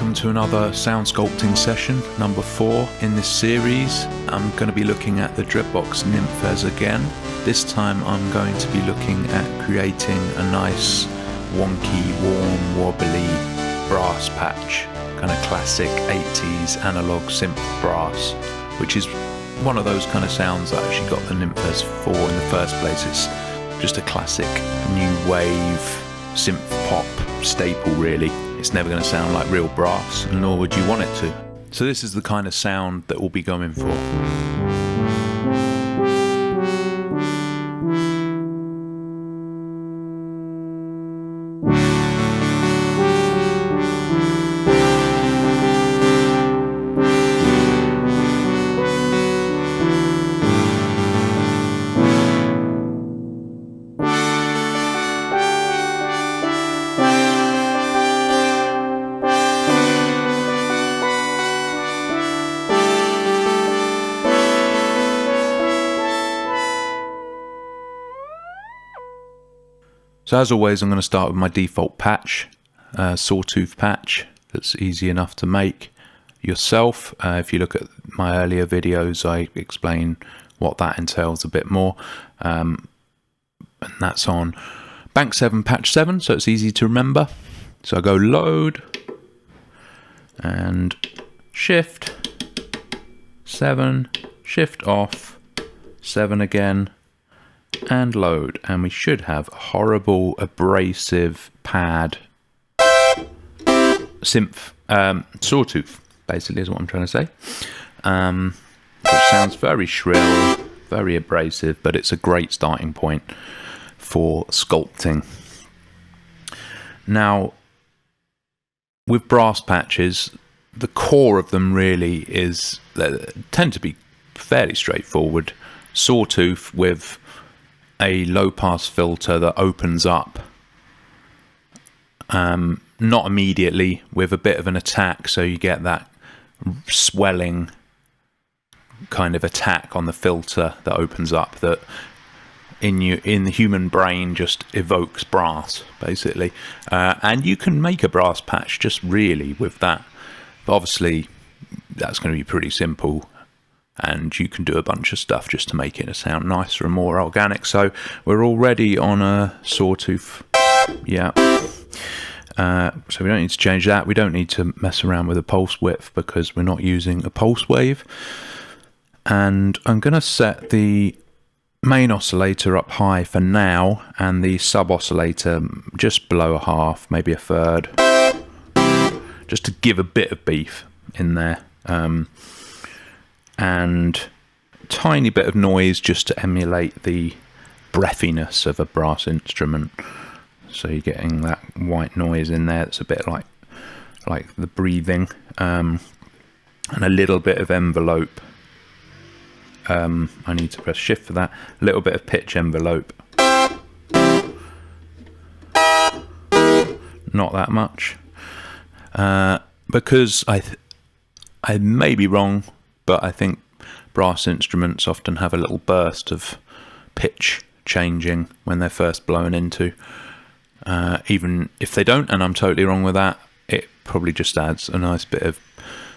welcome to another sound sculpting session, number 4 in this series. I'm going to be looking at the Dreadbox Nymphes again. This time I'm going to be looking at creating a nice wonky, warm, wobbly brass patch, kind of classic 80s analog synth brass, which is one of those kind of sounds that I actually got the Nymphes for in the first place. It's just a classic new wave synth pop staple, really. It's never going to sound like real brass, nor would you want it to. So this is the kind of sound that we'll be going for. So as always, I'm going to start with my default patch, sawtooth patch, that's easy enough to make yourself. If you look at my earlier videos, I explain what that entails a bit more. And that's on Bank 7, Patch 7, so it's easy to remember. So I go load and shift, 7, shift off, 7 again, and load, and we should have a horrible abrasive pad synth sawtooth, basically, is what I'm trying to say, which sounds very shrill, very abrasive, but it's a great starting point for sculpting. Now, with brass patches, the core of them really is, they tend to be fairly straightforward. Sawtooth with a low pass filter that opens up, not immediately, with a bit of an attack, so you get that swelling kind of attack on the filter that opens up, that in the human brain just evokes brass, basically. And you can make a brass patch just really with that, but obviously that's going to be pretty simple, and you can do a bunch of stuff just to make it sound nicer and more organic. So we're already on a sawtooth, yeah. So we don't need to change that. We don't need to mess around with the pulse width because we're not using a pulse wave. And I'm going to set the main oscillator up high for now, and the sub oscillator just below a half, maybe a third, just to give a bit of beef in there. And a tiny bit of noise just to emulate the breathiness of a brass instrument. So you're getting that white noise in there. It's a bit like the breathing, and a little bit of envelope. I need to press shift for that. A little bit of pitch envelope. Not that much, because I may be wrong, but I think brass instruments often have a little burst of pitch changing when they're first blown into. Even if they don't, and I'm totally wrong with that, it probably just adds a nice bit of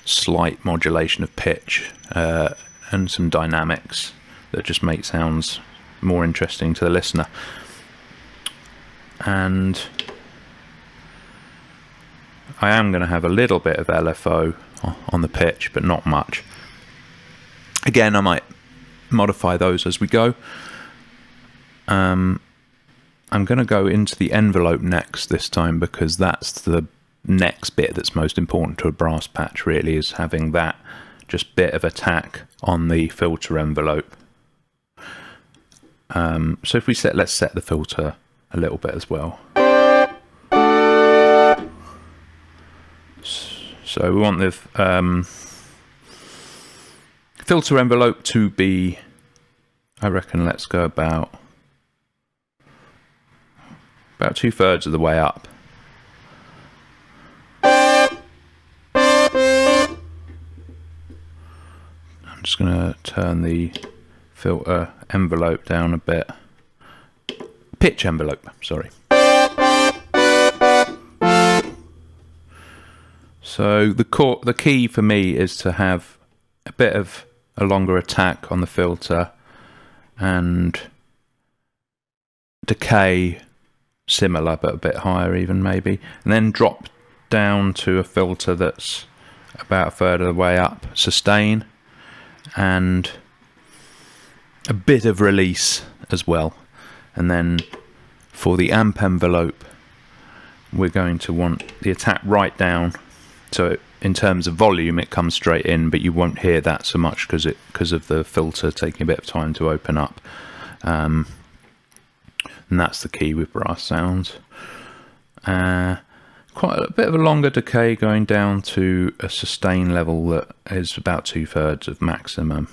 slight modulation of pitch and some dynamics that just make sounds more interesting to the listener. And I am going to have a little bit of LFO on the pitch, but not much. Again, I might modify those as we go. I'm going to go into the envelope next this time, because that's the next bit that's most important to a brass patch, really, is having that just bit of attack on the filter envelope. So if we let's set the filter a little bit as well. So we want the filter envelope to be, I reckon, let's go about 2/3 of the way up. I'm just going to turn the filter envelope down a bit. Pitch envelope, sorry. So the key for me is to have a bit of a longer attack on the filter and decay similar but a bit higher even maybe, and then drop down to a filter that's about a third of the way up, sustain, and a bit of release as well. And then for the amp envelope, we're going to want the attack right down, so in terms of volume it comes straight in, but you won't hear that so much because of the filter taking a bit of time to open up. And that's the key with brass sounds. Quite a bit of a longer decay going down to a sustain level that is about 2/3 of maximum.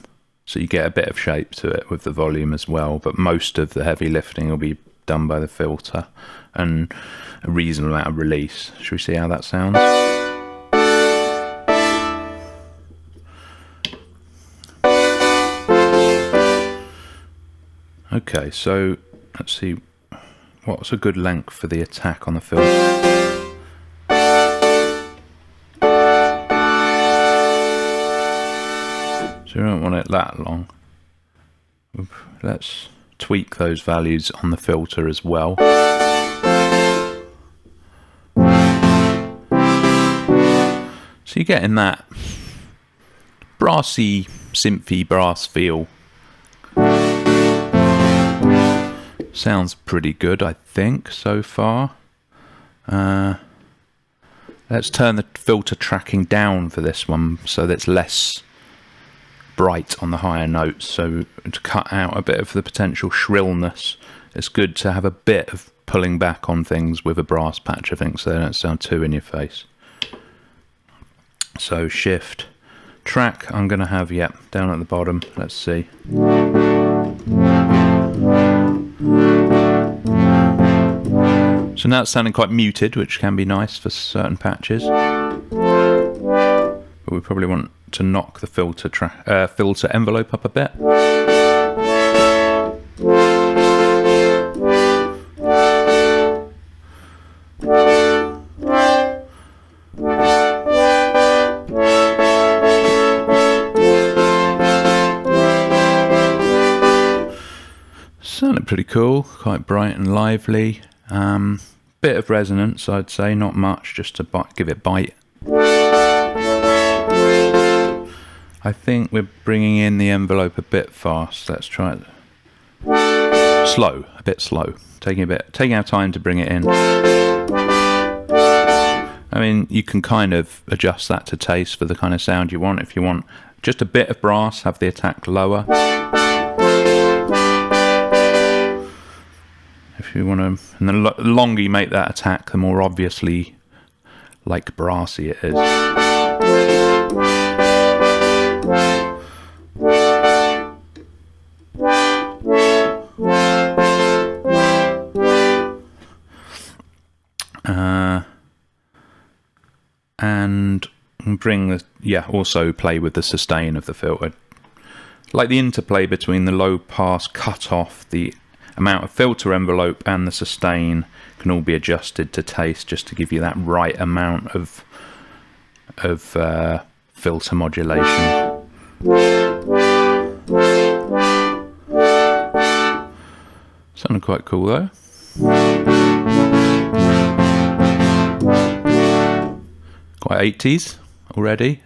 So you get a bit of shape to it with the volume as well, but most of the heavy lifting will be done by the filter and a reasonable amount of release. Should we see how that sounds? Okay, so let's see what's a good length for the attack on the filter. So you don't want it that long. Let's tweak those values on the filter as well. So you're getting that brassy, synthy brass feel. Sounds pretty good, I think, so far. Let's turn the filter tracking down for this one so that it's less bright on the higher notes, so to cut out a bit of the potential shrillness. It's good to have a bit of pulling back on things with a brass patch, I think, so they don't sound too in your face. So shift track, I'm going to have, down at the bottom. Let's see. So now it's sounding quite muted, which can be nice for certain patches. But we probably want to knock the filter envelope up a bit. Sounded pretty cool, quite bright and lively. Bit of resonance, I'd say, not much, just to give it bite. I think we're bringing in the envelope a bit fast. Let's try it. Slow, a bit slow. Taking our time to bring it in. I mean, you can kind of adjust that to taste for the kind of sound you want. If you want just a bit of brass, have the attack lower. If you want to, and the longer you make that attack, the more obviously like brassy it is. And bring also play with the sustain of the filter. Like the interplay between the low pass cutoff, the amount of filter envelope and the sustain can all be adjusted to taste, just to give you that right amount of filter modulation. Sounded quite cool though. Quite 80s already,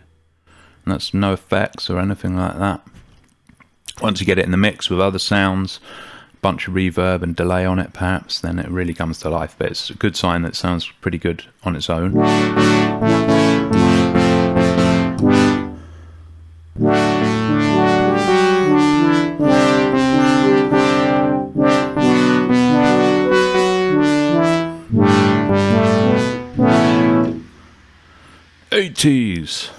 and that's no effects or anything like that. Once you get it in the mix with other sounds, bunch of reverb and delay on it perhaps, then it really comes to life. But it's a good sign that it sounds pretty good on its own. '80s.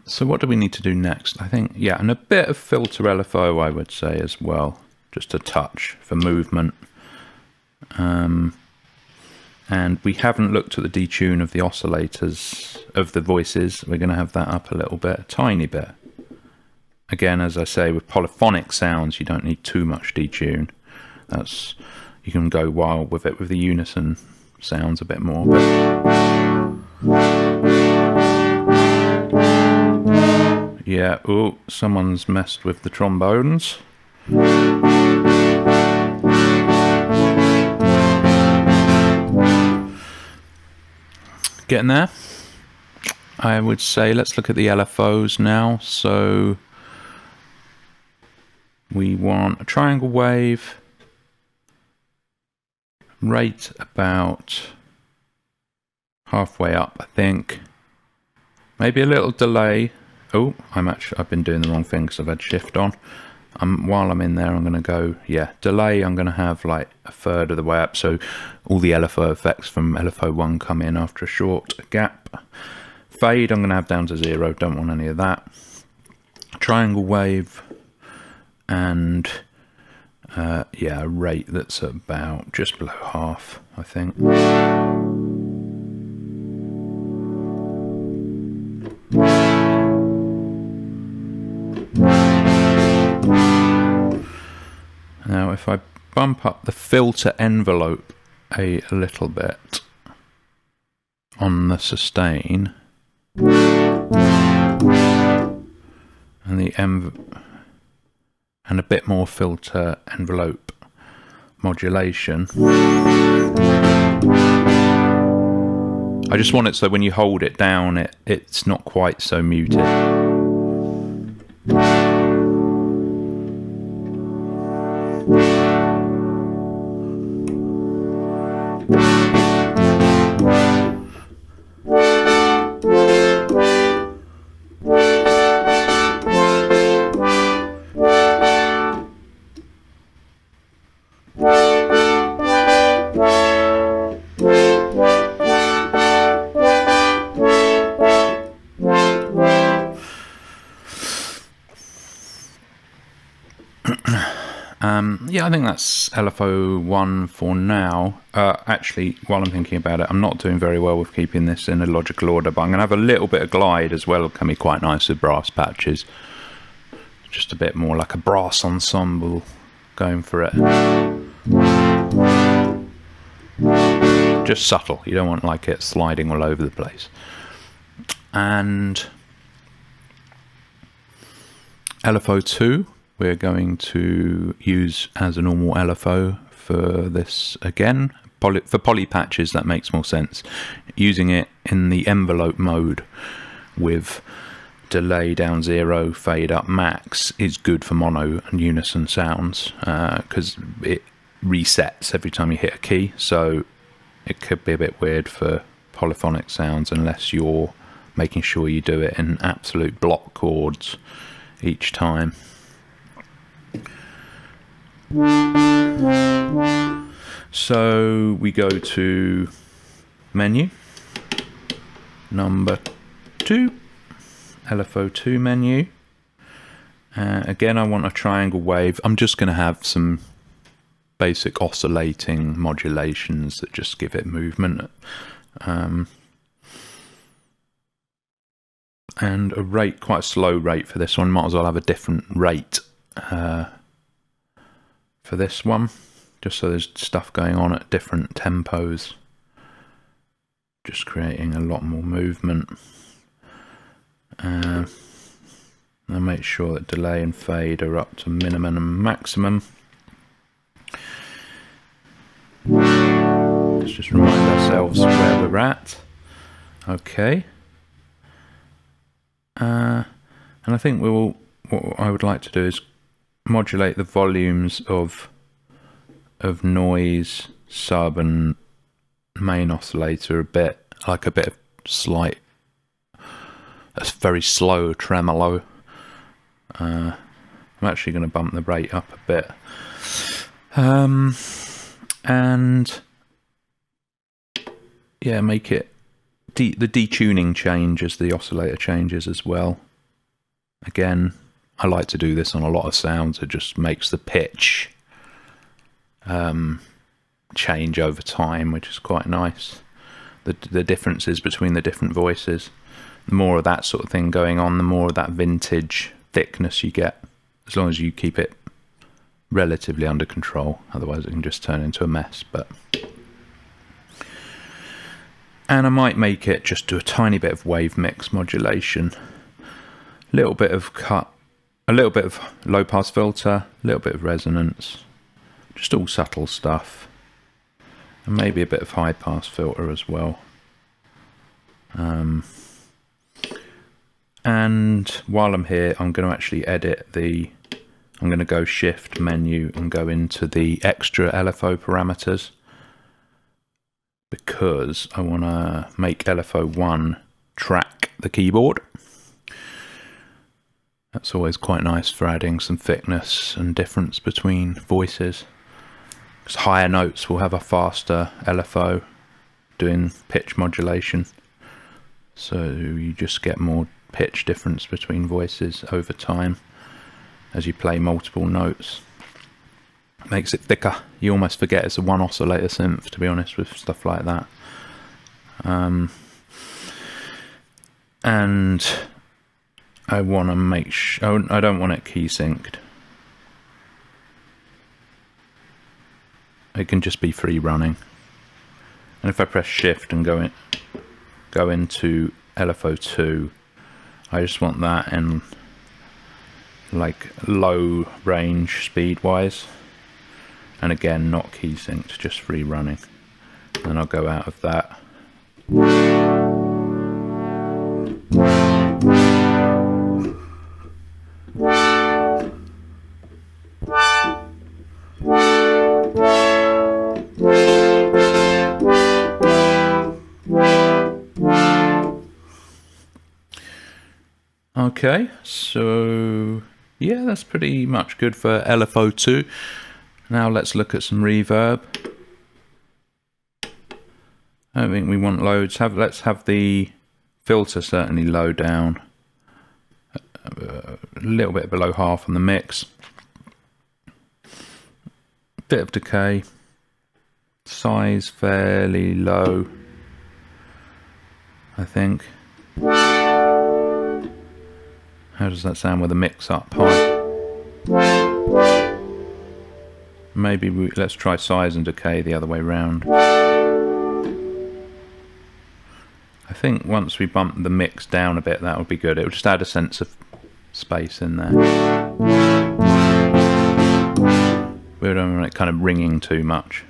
So what do we need to do next? I think, and a bit of filter LFO, I would say, as well. Just a touch for movement. And we haven't looked at the detune of the oscillators, of the voices. We're going to have that up a little bit, a tiny bit. Again, as I say, with polyphonic sounds, you don't need too much detune. You can go wild with it with the unison sounds a bit more. But yeah, oh, someone's messed with the trombones. Getting there. I would say let's look at the LFOs now. So we want a triangle wave, rate about halfway up, I think. Maybe a little delay. Oh, I've been doing the wrong thing because I've had shift on. While I'm in there, I'm going to go, yeah, delay. I'm going to have like a third of the way up, so all the LFO effects from LFO1 come in after a short gap. Fade, I'm going to have down to 0. Don't want any of that. Triangle wave, and yeah, a rate that's about just below half, I think. Now if I bump up the filter envelope a little bit on the sustain and a bit more filter envelope modulation, I just want it so when you hold it down it's not quite so muted. Yeah, I think that's LFO1 for now. Actually, while I'm thinking about it, I'm not doing very well with keeping this in a logical order, but I'm going to have a little bit of glide as well. It can be quite nice with brass patches. Just a bit more like a brass ensemble going for it. Just subtle. You don't want like it sliding all over the place. And LFO2. We're going to use as a normal LFO for this again. For poly patches, that makes more sense. Using it in the envelope mode with delay down 0, fade up max is good for mono and unison sounds because it resets every time you hit a key. So it could be a bit weird for polyphonic sounds unless you're making sure you do it in absolute block chords each time. So we go to menu, number 2, LFO2 menu. Again, I want a triangle wave. I'm just going to have some basic oscillating modulations that just give it movement. And a rate, quite a slow rate for this one. Might as well have a different rate for this one, just so there's stuff going on at different tempos, just creating a lot more movement. I'll make sure that delay and fade are up to minimum and maximum. Let's just remind ourselves where we're at. Okay. And I think what I would like to do is modulate the volumes of noise, sub and main oscillator a bit, like a bit of slight, a very slow tremolo. I'm actually going to bump the rate up a bit. And yeah, make it the detuning changes, the oscillator changes as well. Again, I like to do this on a lot of sounds. It just makes the pitch change over time, which is quite nice. The differences between the different voices. The more of that sort of thing going on, the more of that vintage thickness you get, as long as you keep it relatively under control. Otherwise it can just turn into a mess. But And I might make it just do a tiny bit of wave mix modulation, a little bit of cut, a little bit of low pass filter, a little bit of resonance, just all subtle stuff, and maybe a bit of high pass filter as well. And while I'm here, I'm going to actually edit the, I'm going to go shift menu and go into the extra LFO parameters, because I want to make LFO1 track the keyboard. That's always quite nice for adding some thickness and difference between voices. Because higher notes will have a faster LFO doing pitch modulation. So you just get more pitch difference between voices over time as you play multiple notes. Makes it thicker. You almost forget it's a one oscillator synth, to be honest, with stuff like that. And I want to make sure, I don't want it key synced. It can just be free running. And if I press shift and go into LFO2, I just want that in like low range speed wise. And again, not key synced, just free running. Then I'll go out of that. Okay, so yeah, that's pretty much good for LFO2. Now let's look at some reverb. I don't think we want loads. Let's have the filter certainly low down. A little bit below half on the mix. Bit of decay. Size fairly low, I think. How does that sound with a mix up high? Maybe let's try size and decay the other way round. I think once we bump the mix down a bit, that would be good. It will just add a sense of space in there. We don't want it kind of ringing too much.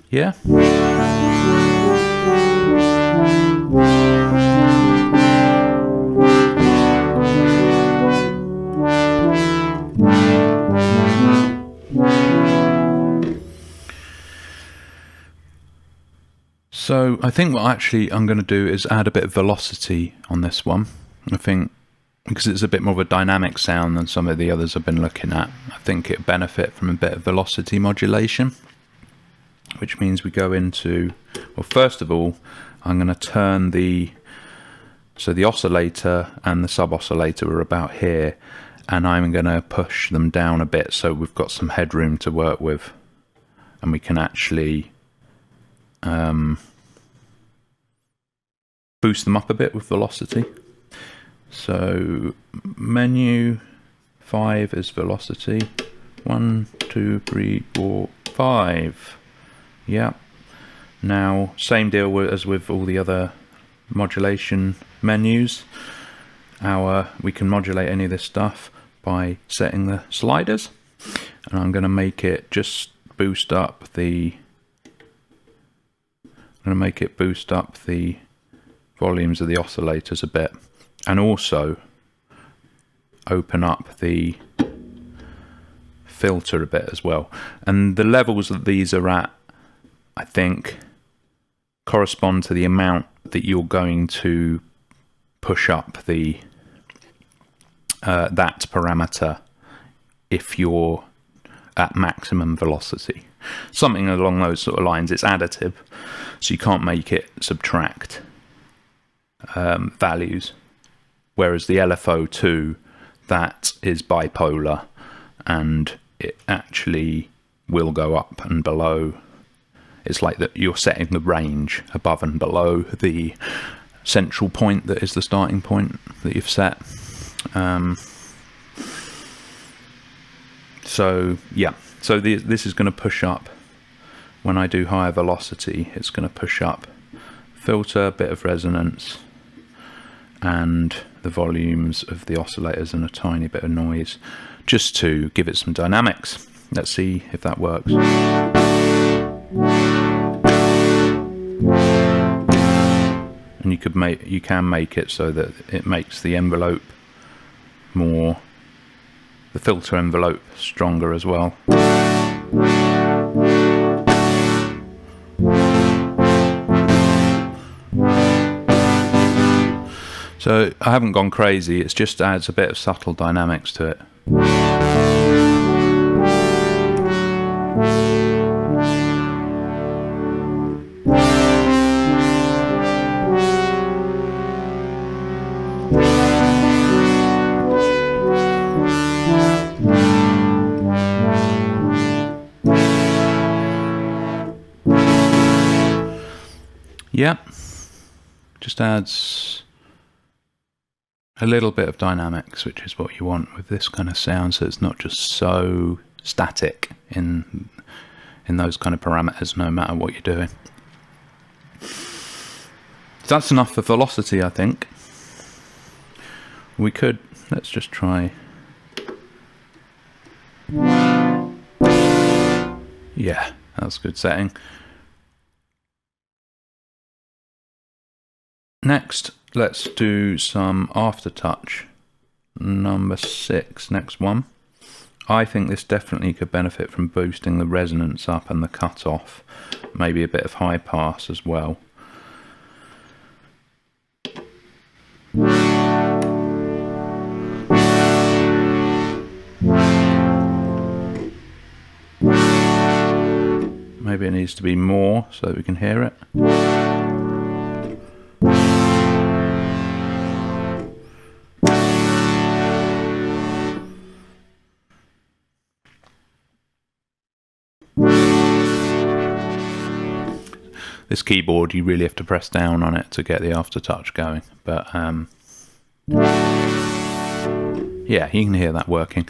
Yeah. So I think what actually I'm going to do is add a bit of velocity on this one. I think because it's a bit more of a dynamic sound than some of the others I've been looking at, I think it'd benefit from a bit of velocity modulation, which means we go into, well, first of all, I'm going to turn the oscillator and the sub-oscillator are about here, and I'm going to push them down a bit so we've got some headroom to work with, and we can actually boost them up a bit with velocity. So menu 5 is velocity. 1, 2, 3, 4, 5. Yeah. Now, same deal as with all the other modulation menus. We can modulate any of this stuff by setting the sliders. And I'm going to make it just boost up the volumes of the oscillators a bit, and also open up the filter a bit as well. And the levels that these are at, I think, correspond to the amount that you're going to push up the that parameter if you're at maximum velocity. Something along those sort of lines. It's additive, so you can't make it subtract values, whereas the LFO2, that is bipolar, and it actually will go up and below. It's like that you're setting the range above and below the central point that is the starting point that you've set. So yeah, So this is going to push up, when I do higher velocity, it's going to push up filter, bit of resonance, and the volumes of the oscillators and a tiny bit of noise, just to give it some dynamics. Let's see if that works. And you can make it so that it makes the envelope more, the filter envelope stronger as well. So I haven't gone crazy, it just adds a bit of subtle dynamics to it. Yep, just adds a little bit of dynamics, which is what you want with this kind of sound, so it's not just so static in those kind of parameters, no matter what you're doing. So that's enough for velocity, I think. We could, let's just try. Yeah, that's a good setting. Next, let's do some Aftertouch. Number 6, next one. I think this definitely could benefit from boosting the resonance up and the cutoff. Maybe a bit of high pass as well. Maybe it needs to be more so that we can hear it. This keyboard, you really have to press down on it to get the Aftertouch going, but yeah, you can hear that working.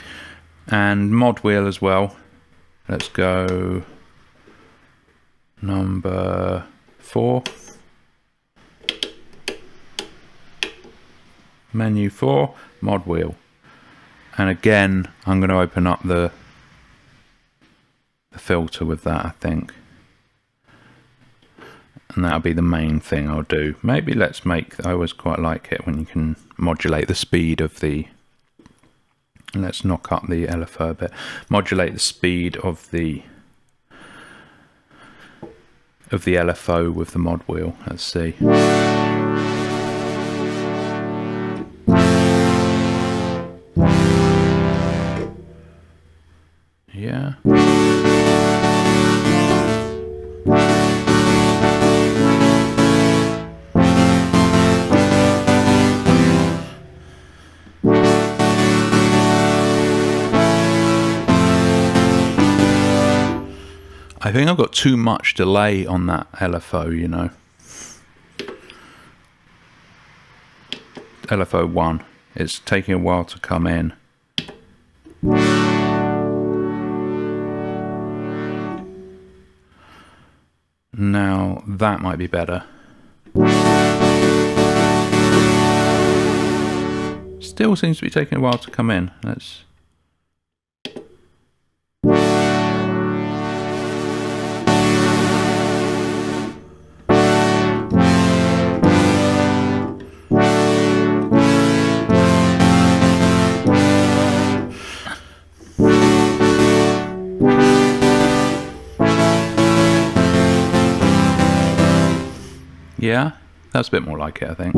And mod wheel as well. Let's go number 4. Menu 4, mod wheel. And again, I'm going to open up the filter with that, I think. And that'll be the main thing I'll do. Maybe let's make, I always quite like it when you can modulate the speed of the, let's knock up the LFO a bit, modulate the speed of the LFO with the mod wheel. Let's see. Yeah. I think I've got too much delay on that LFO, you know. LFO 1. It's taking a while to come in. Now that might be better. Still seems to be taking a while to come in. Let's. Yeah, that's a bit more like it, I think.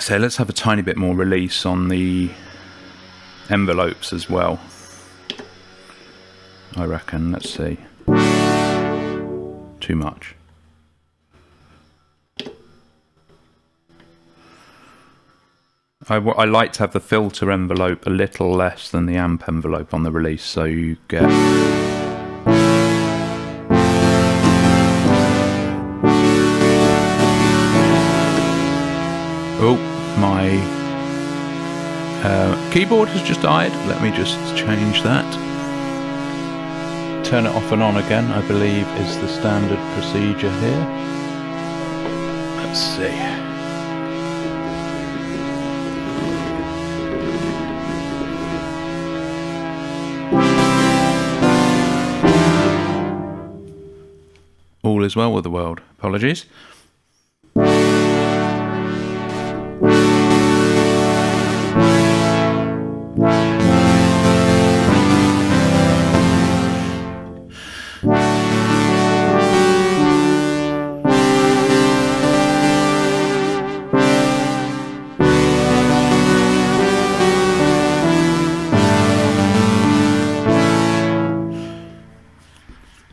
So let's have a tiny bit more release on the envelopes as well, I reckon. Let's see. Too much. I like to have the filter envelope a little less than the amp envelope on the release, so you get... Keyboard has just died. Let me just change that. Turn it off and on again, I believe, is the standard procedure here. Let's see. All is well with the world. Apologies.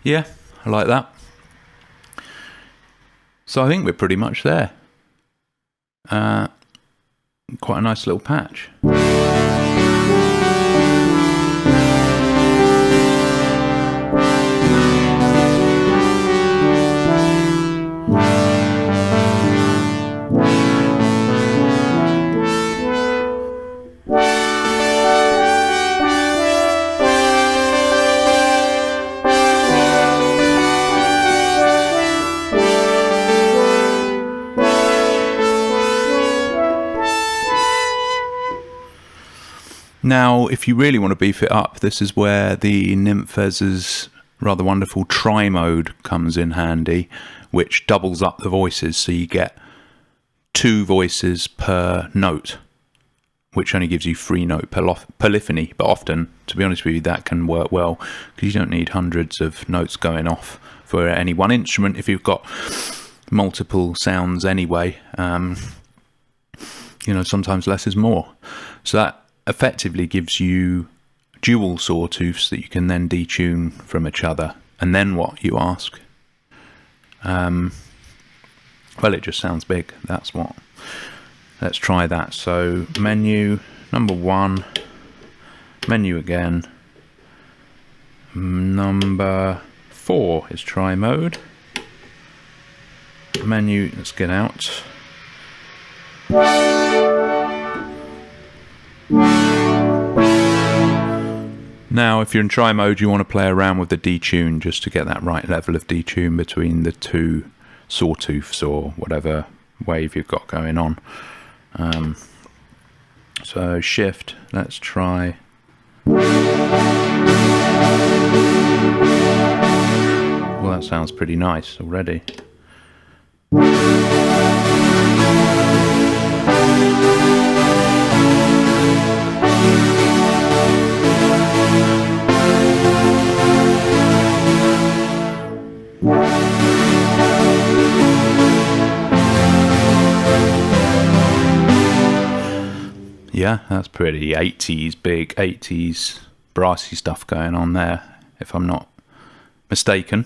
Yeah, I like that. So I think we're pretty much there. Quite a nice little patch. Now, if you really want to beef it up, this is where the Nymphes' rather wonderful tri mode comes in handy, which doubles up the voices, so you get 2 voices per note, which only gives you 3 note polyphony. But often, to be honest with you, that can work well, because you don't need hundreds of notes going off for any one instrument if you've got multiple sounds anyway. You know, sometimes less is more. So that effectively gives you dual sawtooths that you can then detune from each other. And then what, you ask? Well, it just sounds big. That's what. Let's try that. So menu, number 1, menu again. Number 4 is tri mode. Menu, let's get out. Now, if you're in tri mode, you want to play around with the detune just to get that right level of detune between the 2 sawtooths or whatever wave you've got going on. So shift, let's try. Well, that sounds pretty nice already. Yeah, that's pretty 80s, big 80s brassy stuff going on there, if I'm not mistaken.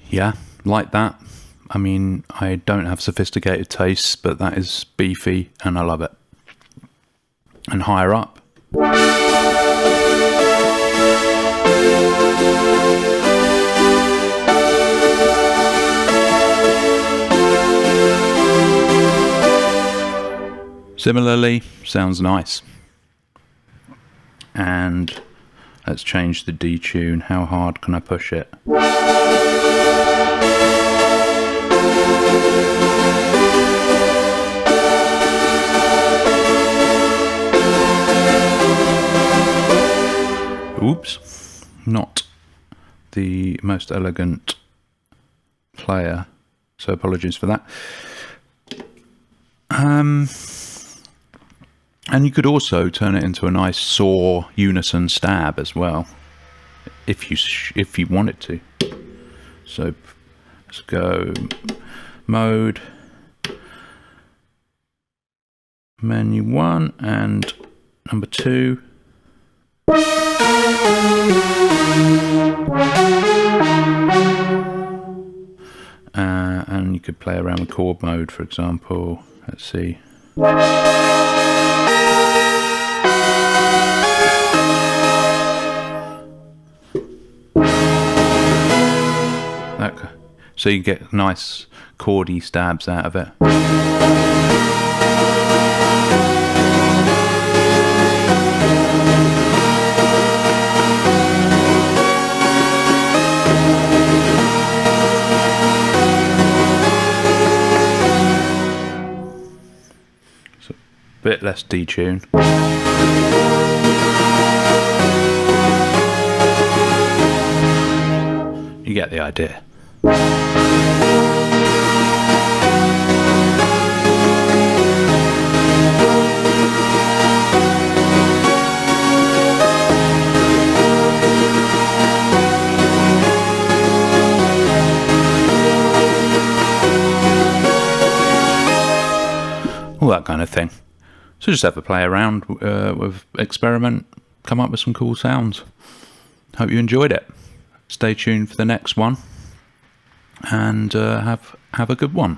Yeah, like that. I mean, I don't have sophisticated tastes, but that is beefy and I love it. And higher up. Similarly, sounds nice. And let's change the detune. How hard can I push it? Oops, not the most elegant player, so apologies for that. And you could also turn it into a nice saw unison stab as well, if you wanted to. So let's go mode, menu 1 and number 2. And you could play around with chord mode, for example. Let's see. So you get nice chordy stabs out of it. So a bit less detune. You get the idea. All that kind of thing. So just have a play around with experiment, come up with some cool sounds. Hope you enjoyed it. Stay tuned for the next one, and have a good one.